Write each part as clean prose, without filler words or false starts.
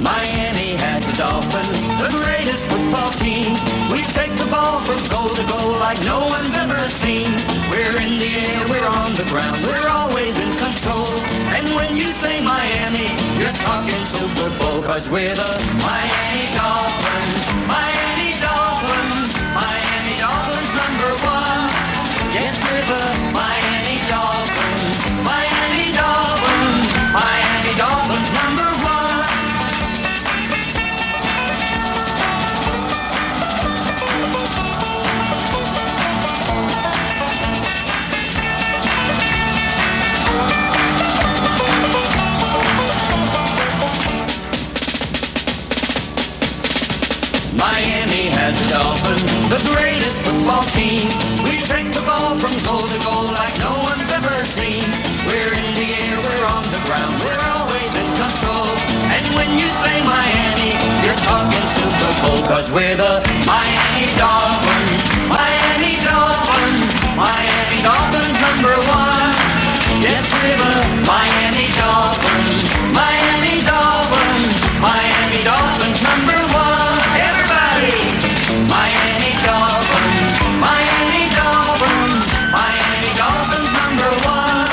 Miami has the Dolphins, the greatest football team. We take the ball from goal to goal like no one's ever seen. We're in the air, we're on the ground, we're always in control. And when you say Miami, you're talking Super Bowl, 'cause we're the Miami Dolphins. Miami Dolphins, Miami Dolphins #1. Yes, we're the Miami Dolphins. Miami Dolphins, Miami Dolphins #1. Miami has the Dolphins, the greatest football team. We take the ball from goal to goal like no one's ever seen. We're in the air, we're on the ground, we're always in control. And when you say Miami, you're talking Super Bowl, 'cause we're the Miami Dolphins. Miami Dolphins, Miami Dolphins #1. Yes, we're the Miami Dolphins. Miami Dolphins, Miami Dolphins #1. Miami Dolphins, Miami Dolphins, Miami Dolphins #1.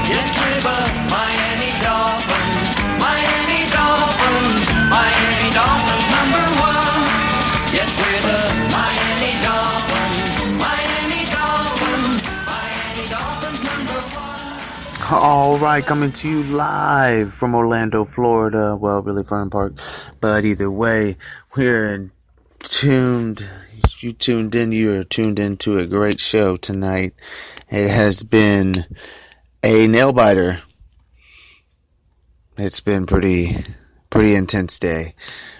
Yes, we're the Miami Dolphins, Miami Dolphins, Miami Dolphins #1. Yes, we're the Miami Dolphins, Miami Dolphins, Miami Dolphins #1. All right, coming to you live from Orlando, Florida. Well, really Fern Park, but either way, you're tuned into a great show tonight. It has been a nail biter. It's been pretty intense day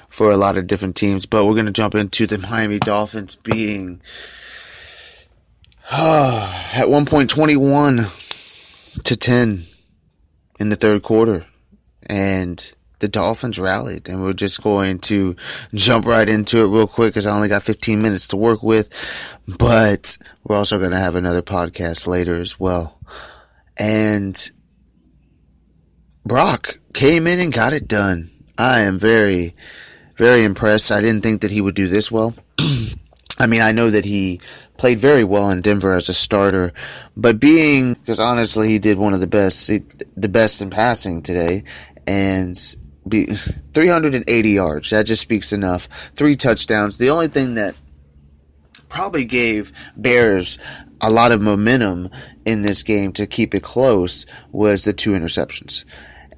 for a lot of different teams, but we're going to jump into the Miami Dolphins being at one point 21-10 in the third quarter, and the Dolphins rallied, and we're just going to jump right into it real quick because I only got 15 minutes to work with, but we're also going to have another podcast later as well. And Brock came in and got it done. I am very, very impressed. I didn't think that he would do this well. I mean, I know that he played very well in Denver as a starter, but because honestly, he did one of the best in passing today, and 380 yards. That just speaks enough. 3 touchdowns. The only thing that probably gave Bears a lot of momentum in this game to keep it close was the 2 interceptions.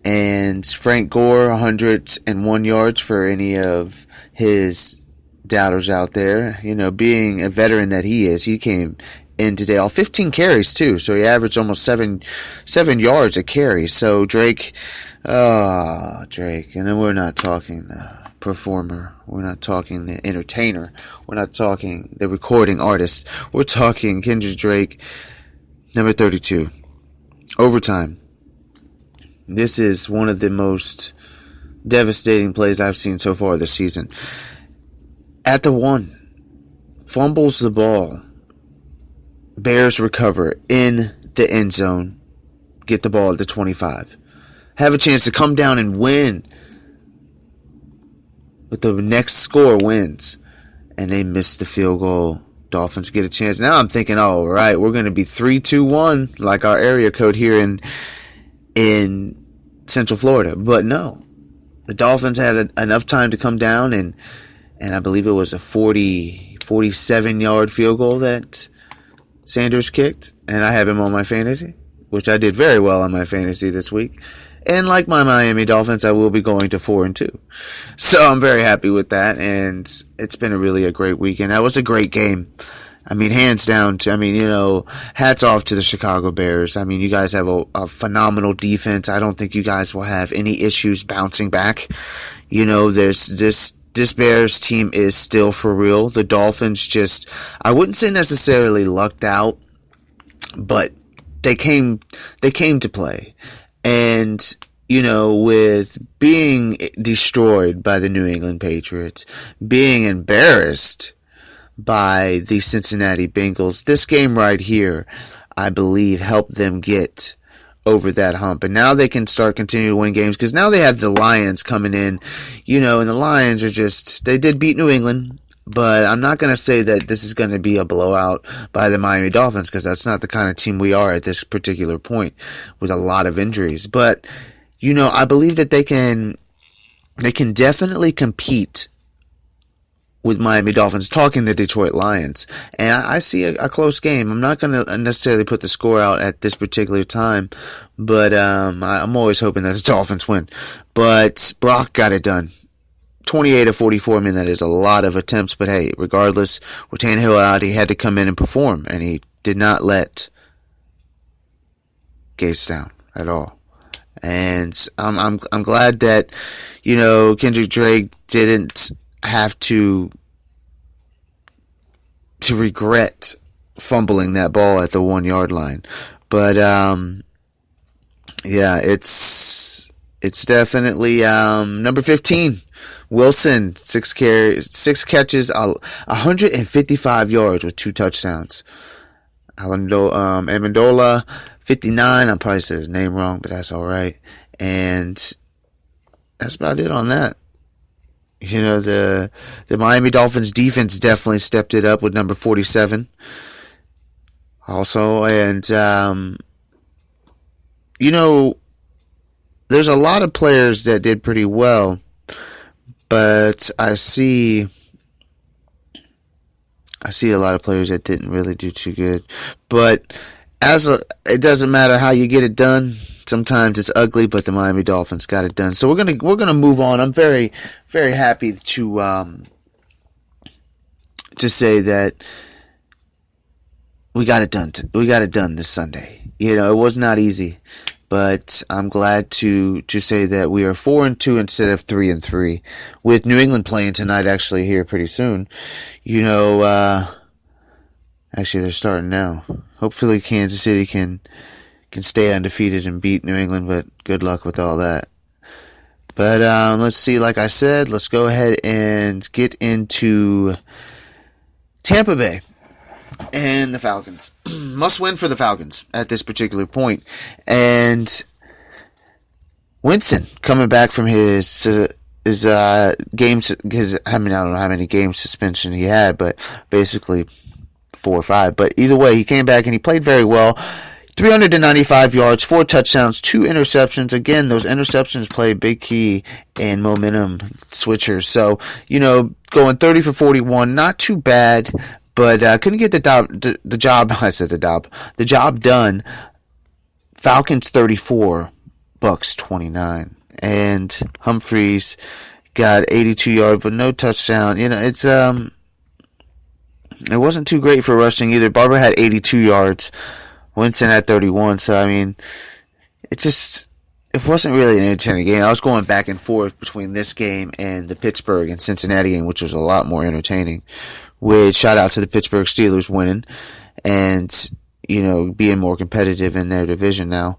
And Frank Gore, 101 yards for any of his doubters out there. You know, being a veteran that he is, he came in today all 15 carries too, so he averaged almost 7 yards a carry. So Drake, and then we're not talking the performer, we're not talking the entertainer, we're not talking the recording artist, we're talking Kendrick Drake, number 32, overtime. This is one of the most devastating plays I've seen so far this season. At the 1, fumbles the ball. Bears recover in the end zone, get the ball at the 25. Have a chance to come down and win. But the next score wins, and they miss the field goal. Dolphins get a chance. Now I'm thinking, all right, we're going to be 3-2-1 like our area code here in Central Florida. But no, the Dolphins had enough time to come down, and I believe it was a 47-yard field goal that Sanders kicked, and I have him on my fantasy, which I did very well on my fantasy this week. And like my Miami Dolphins, I will be going to 4-2. So I'm very happy with that, and it's been a great weekend. That was a great game. I mean, hands down, hats off to the Chicago Bears. I mean, you guys have a phenomenal defense. I don't think you guys will have any issues bouncing back. There's this Bears team is still for real. The Dolphins I wouldn't say necessarily lucked out, but they came to play. And, with being destroyed by the New England Patriots, being embarrassed by the Cincinnati Bengals, this game right here, I believe, helped them get over that hump. And now they can start continuing to win games because now they have the Lions coming in, and the Lions are they did beat New England. But I'm not going to say that this is going to be a blowout by the Miami Dolphins because that's not the kind of team we are at this particular point with a lot of injuries. But, I believe that they can definitely compete with Miami Dolphins, talking the Detroit Lions. And I see a close game. I'm not going to necessarily put the score out at this particular time, but I'm always hoping that the Dolphins win. But Brock got it done. 28-44, I mean, that is a lot of attempts, but hey, regardless, with Tannehill out, he had to come in and perform, and he did not let Gase down at all. And I'm glad that, Kendrick Drake didn't have to regret fumbling that ball at the 1 yard line. But, yeah, it's definitely, number 15. Wilson, 6 catches, 155 yards with 2 touchdowns. Amendola, 59. I probably said his name wrong, but that's all right. And that's about it on that. The Miami Dolphins defense definitely stepped it up with number 47. Also, and there's a lot of players that did pretty well. But I see a lot of players that didn't really do too good. But it doesn't matter how you get it done. Sometimes it's ugly, but the Miami Dolphins got it done. So we're gonna move on. I'm very, very happy to say that we got it done. We got it done this Sunday. It was not easy. But I'm glad to say that we are 4-2 instead of 3-3, with New England playing tonight actually here pretty soon. Actually they're starting now. Hopefully Kansas City can stay undefeated and beat New England, but good luck with all that. But let's see. Like I said, let's go ahead and get into Tampa Bay and the Falcons. Must win for the Falcons at this particular point. And Winston coming back from his games, I don't know how many games suspension he had, but basically 4 or 5. But either way, he came back and he played very well. 395 yards, 4 touchdowns, 2 interceptions. Again, those interceptions play a big key in momentum switchers. So, going 30 for 41, not too bad. But couldn't get the job done. Falcons 34, Bucs 29, and Humphreys got 82 yards but no touchdown. It wasn't too great for rushing either. Barber had 82 yards, Winston had 31. So I mean, it wasn't really an entertaining game. I was going back and forth between this game and the Pittsburgh and Cincinnati game, which was a lot more entertaining. Which, shout out to the Pittsburgh Steelers winning and, being more competitive in their division now.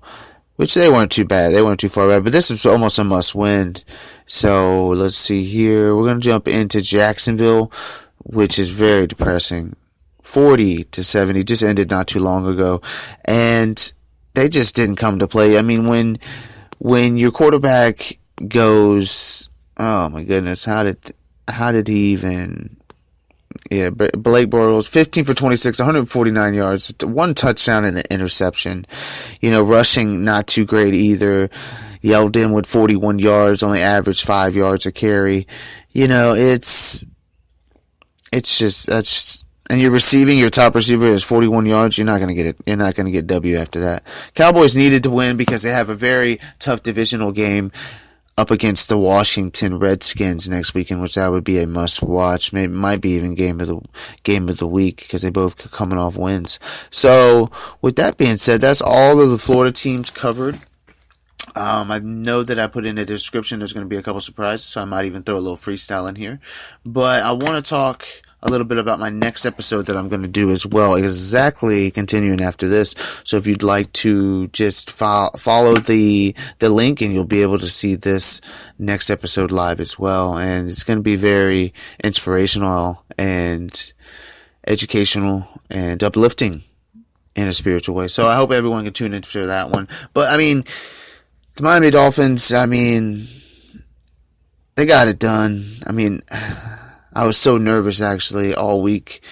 Which they weren't too bad. They weren't too far bad. But this is almost a must win. So, let's see here. We're going to jump into Jacksonville, which is very depressing. 40-70. Just ended not too long ago. And they just didn't come to play. I mean, when your quarterback goes, oh my goodness, how did he even... Yeah, Blake Bortles, 15 for 26, 149 yards, 1 touchdown and an interception. Rushing not too great either. Yeldon with 41 yards, only averaged 5 yards a carry. It's just, and you're receiving, your top receiver is 41 yards, you're not going to get it. You're not going to get W after that. Cowboys needed to win because they have a very tough divisional game up against the Washington Redskins next weekend, which that would be a must watch. Maybe might be even game of the week because they both coming off wins. So with that being said, that's all of the Florida teams covered. I know that I put in the description there's going to be a couple surprises, so I might even throw a little freestyle in here. But I want to talk a little bit about my next episode that I'm going to do as well, exactly continuing after this. So if you'd like to just follow the link, and you'll be able to see this next episode live as well. And it's going to be very inspirational and educational and uplifting in a spiritual way. So I hope everyone can tune in for that one. But, I mean, the Miami Dolphins, I mean, they got it done. I mean, I was so nervous, actually, all week,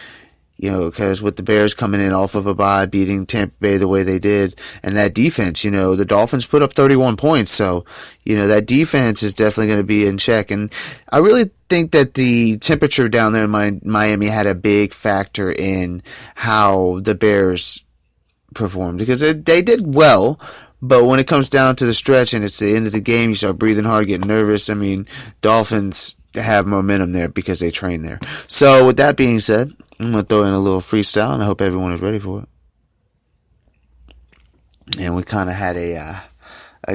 because with the Bears coming in off of a bye, beating Tampa Bay the way they did, and that defense, the Dolphins put up 31 points. So, that defense is definitely going to be in check. And I really think that the temperature down there in Miami had a big factor in how the Bears performed, because they did well. But when it comes down to the stretch and it's the end of the game, you start breathing hard, getting nervous. I mean, Dolphins have momentum there because they train there. So with that being said, I'm going to throw in a little freestyle, and I hope everyone is ready for it. And we kind of had a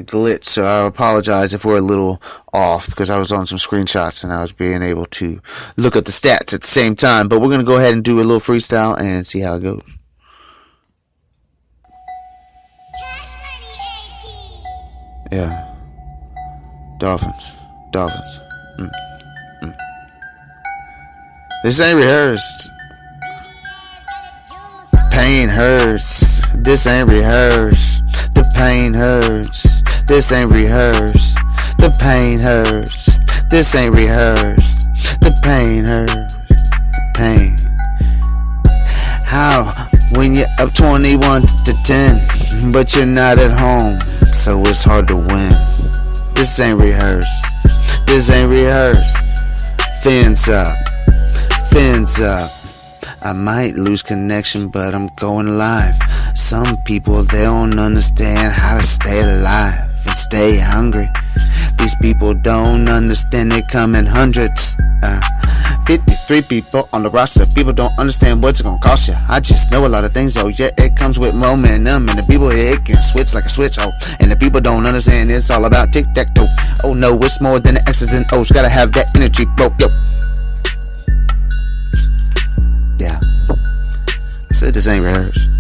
glitch, so I apologize if we're a little off, because I was on some screenshots and I was being able to look at the stats at the same time. But we're going to go ahead and do a little freestyle and see how it goes. Yeah. Dolphins. This ain't rehearsed. The pain hurts. This ain't rehearsed. The pain hurts. This ain't rehearsed. The pain hurts. This ain't rehearsed. The pain hurts. Pain. How? When you're up 21 to 10, but you're not at home, so it's hard to win. This ain't rehearsed. This ain't rehearsed. Fins up. I might lose connection, but I'm going live. Some people, they don't understand how to stay alive and stay hungry. These people don't understand, they come in hundreds. 53 people on the roster. People don't understand what's gonna cost you. I just know a lot of things, oh yeah, it comes with momentum. And the people here, it can switch like a switch, oh. And the people don't understand, it's all about tic-tac-toe. Oh no, it's more than the X's and O's. Gotta have that energy, bro, yo. Yeah. I said this ain't rehearsed.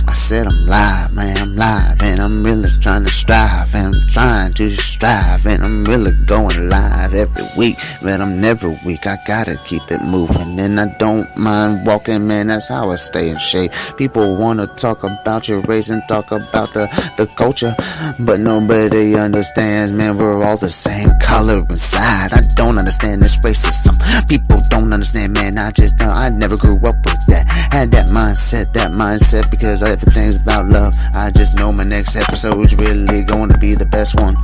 I said I'm live, man, I'm live, and I'm really trying to strive, and I'm trying to strive, and I'm really going live every week, but I'm never weak. I gotta keep it moving, and I don't mind walking, man, that's how I stay in shape. People wanna talk about your race and talk about the culture, but nobody understands, man, we're all the same color inside. I don't understand this racism. People don't understand, man, I never grew up with that. Had that mindset, because everything's about love. I just know my next episode's really going to be the best one.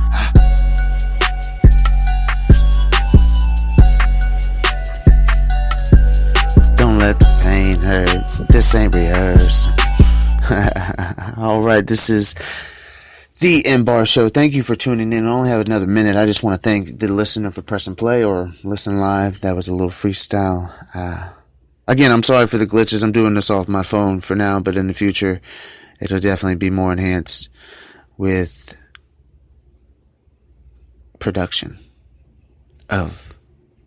Don't let the pain hurt. This ain't rehearsed. Alright, this is the M-Bar Show. Thank you for tuning in. I only have another minute. I just want to thank the listener for pressing play or listen live. That was a little freestyle. Again, I'm sorry for the glitches. I'm doing this off my phone for now, but in the future, it'll definitely be more enhanced with production of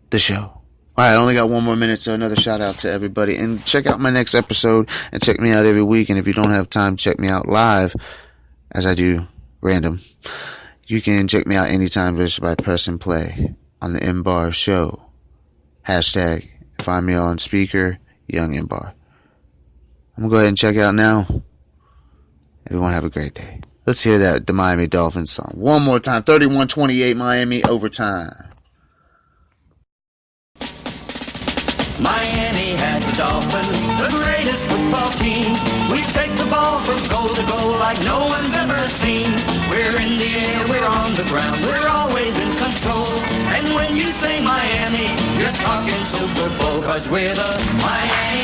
the show. All right, I only got one more minute, so another shout out to everybody. And check out my next episode and check me out every week. And if you don't have time, check me out live, as I do random. You can check me out anytime just by pressing play on the M-Bar Show. Hashtag. Find me on Spreaker, Young M-Bar. I'm going to go ahead and check out now. Everyone have a great day. Let's hear the Miami Dolphins song one more time. 31-28 Miami overtime. Miami has the Dolphins, the greatest football team. We take the ball from goal to goal like no one's ever seen. We're in the air, we're on the ground, we're always in control. And when you say Miami, you're talking Super Bowl, 'cause we're the Miami